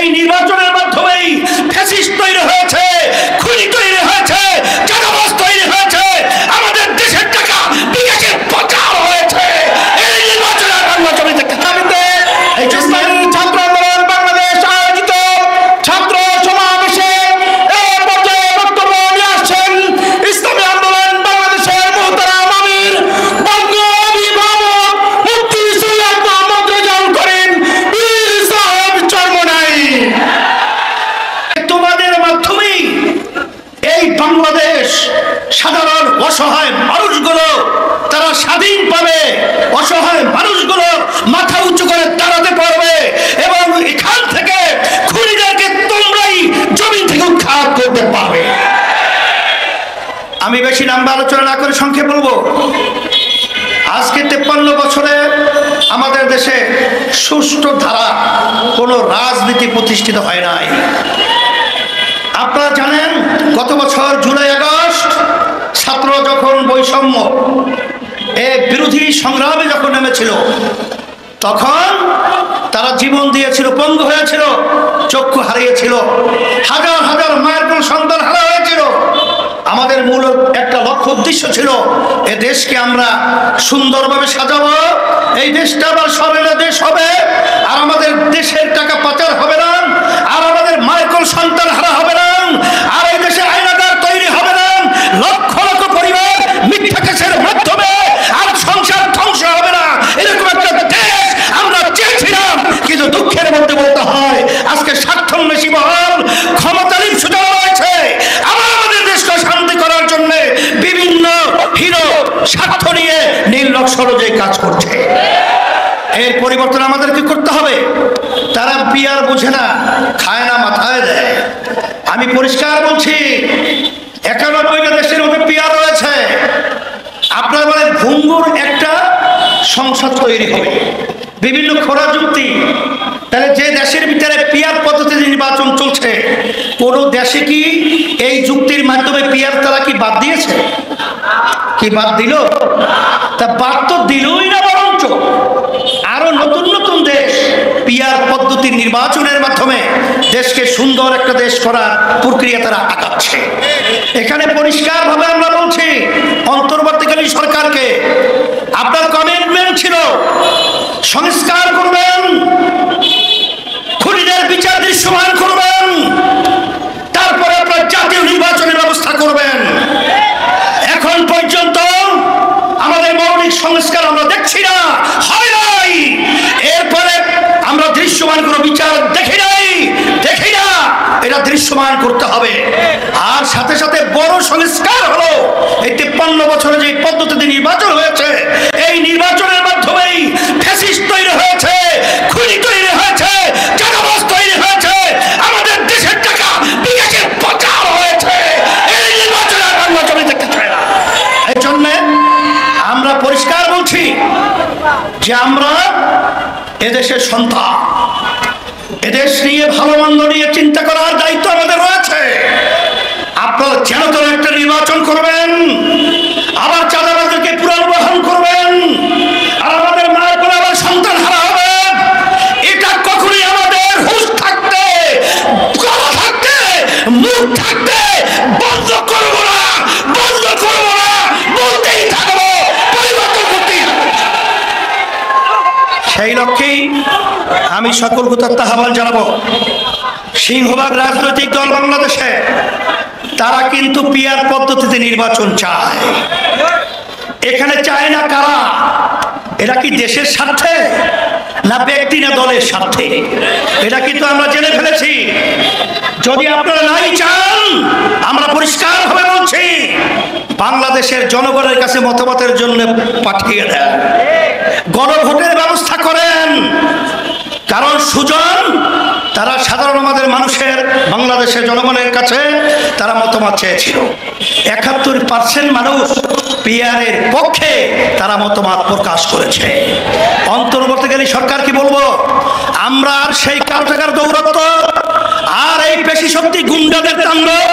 এই নির্বাচনের মাধ্যমেই ফ্যাসিস্ট তৈরি হয়েছে, খুনি তৈরি হয়েছে, চাঁদাবাজ তৈরি হয়েছে, আমাদের দেশের টাকা বিদেশে পাচার হয়েছে। এই নির্বাচনের বাংলা জমিতে এই ইসলামী ছাত্র আন্দোলন বাংলাদেশ আয়োজিত ছাত্র সমাবেশে এই পর্যায়ে বক্তব্য নিয়ে আসছেন ইসলামী আন্দোলন বাংলাদেশের মুহতারাম আমির বঙ্গ অভিভাবক মুফতি সৈয়দ মোহাম্মদ রেজাউল করিম পীর সাহেব চরমনাই। তোমাদের মাধ্যমেই এই বাংলাদেশ সাধারণ অসহায় মানুষগুলো তারা স্বাধীন পাবে, অসহায় মানুষগুলো মাথা উঁচু করে দাঁড়াতে পারবে এবং এখান থেকে খুনিদেরকে তোমরাই জমি থেকে উৎখাত করতে পারবে। আমি বেশি লম্বা আলোচনা না করে সংক্ষেপে বলবো, আজকে 53 বছরে আমাদের দেশে সুষ্ঠু ধারা কোনো রাজনীতি প্রতিষ্ঠিত হয় নাই। আপনারা জানেন গত বছর জুলাই আগস্ট ছাত্র যখন বৈষম্য বিরোধী সংগ্রামে যখন নেমেছিল তখন তারা জীবন দিয়েছিল, পঙ্গু হয়েছিল, চক্ষু হারিয়েছিল, হাজার হাজার মায়ের কোন সন্তান হারা হয়েছিল। আমাদের মূল একটা লক্ষ্য উদ্দেশ্য ছিল এ দেশকে আমরা সুন্দরভাবে সাজাবো, এই দেশটা আবার স্বর্ণের দেশ হবে, আর আমাদের দেশের টাকা পাচার হবে না, আর আমাদের মায়ের কোন সন্তান হারা হবে না, আর এই দেশে আইনাগার তৈরি হবে না, লক্ষ লক্ষ পরিবার মিথ্যা কেসের মাধ্যমে আর সংসার ধ্বংস হবে না, এরকম একটা দেশ আমরা চেয়েছিলাম। কিন্তু দুঃখের মধ্যে বলতে হয় আজকে স্বার্থান্বেষী মহল ক্ষমতাধীন সুযোগ রয়েছে, আবার আমাদের দেশকে শান্তি করার জন্য বিভিন্ন হিরো স্বার্থ নিয়ে নির্লক্ষ সরজে কাজ করছে। এর পরিবর্তন আমাদেরকে করতে হবে। তারা পিয়ার বোঝে না, খায় না, মাথায় দেয়। আমি পরিষ্কার বলছি 91টা দেশের মধ্যে পিয়ার রয়েছে। আপনারা বলেন ভঙ্গুর একটা সংসদ তৈরি হবে, বিভিন্ন খোলা যুক্তি, তাহলে যে দেশের ভিতরে পিয়ার পদ্ধতিতে নির্বাচন চলছে কোন দেশে কি এই যুক্তির মাধ্যমে পিয়ার তারা কি বাদ দিয়েছে? কি বাদ দিল? তা বাদ তো দিলই না, বরঞ্চ আরো নতুন নতুন দেশ পিয়ার পদ্ধতির নির্বাচনের মাধ্যমে দেশকে সুন্দর একটা দেশ করার প্রক্রিয়া তারা আগাচ্ছে। এখানে পরিষ্কার ভাবে আমরা বলছি অন্তর্বর্তীকালীন সরকারকে, আপনার কমিটমেন্ট ছিল সংস্কার করবেন, খুনিদের বিচার দৃশ্যমান করবেন, তারপরে আপনার জাতীয় নির্বাচনের ব্যবস্থা করবেন। এখন পর্যন্ত আমাদের মৌলিক সংস্কার আমরা দেখছি না, হয় নাই। এরপরে আমরা দৃশ্যমান কোনো বিচার দেখি না, এটা দৃশ্যমান করতে হবে। আর সাথে সাথে বড় সংস্কার হলো এই 53 বছরে যে পদ্ধতিতে নির্বাচন হয়েছে, এই নির্বাচনের মাধ্যমেই ফ্যাসিস্ট তৈরি হয়েছে, খুনি তৈরি হয়েছে, চাঁদাবাজ তৈরি হয়েছে, আমাদের দেশের টাকা বিদেশে পাচার হয়েছে। এই নির্বাচনের বাংলা জমি দেখতে চায় না। এই জন্য আমরা পরিষ্কার বলছি যে আমরা এদেশের সন্তান, এদেশ নিয়ে ভালো মন্দ নিয়ে চিন্তা করার দায়িত্ব আমাদের রয়েছে। আপনারা যেন তেন একটা নির্বাচন করবেন, আবার চাঁদাবাজদেরকে পুনর্বহাল করবেন, আর আমাদের মায়ের কোলে আবার সন্তান হারা হবে, এটা কখনোই আমাদের হুঁশ থাকতে, গলা থাকতে, মুখ থাকতে বন্ধ করবো না, বন্ধ করবো না, বলতেই থাকবো, পরিবর্তন করতেই থাকবো। সেই লক্ষ্যেই আমি সকল কুতাত্তা আহ্বান জানাবো, সিংহভাগ রাজনৈতিক দল বাংলাদেশে তারা কিন্তু পিয়ার পদ্ধতিতে নির্বাচন চায়। এখানে চায় না কারা? এটা কি দেশের স্বার্থে না ব্যক্তি না দলের স্বার্থে? এটা কিন্তু আমরা জেনে ফেলেছি। যদি আপনারা নাই চান, আমরা পরিষ্কার ভাবে বলছি বাংলাদেশের জনগণের কাছে মতামতের জন্য পাঠিয়ে দেন, গণভোটের ব্যবস্থা করেন। কারণ সুজন তারা সাধারণ আমাদের মানুষের, বাংলাদেশের জনগণের কাছে তারা মতামত চেয়েছিল। 71% মানুষ পিয়ারের পক্ষে তারা মতামত প্রকাশ করেছে। অন্তর্বর্তীকালীন সরকার কি বলবো, আমরা আর সেই কালো টাকার দৌরাত্ম্য আর এই পেশি শক্তি গুন্ডাদের তাণ্ডব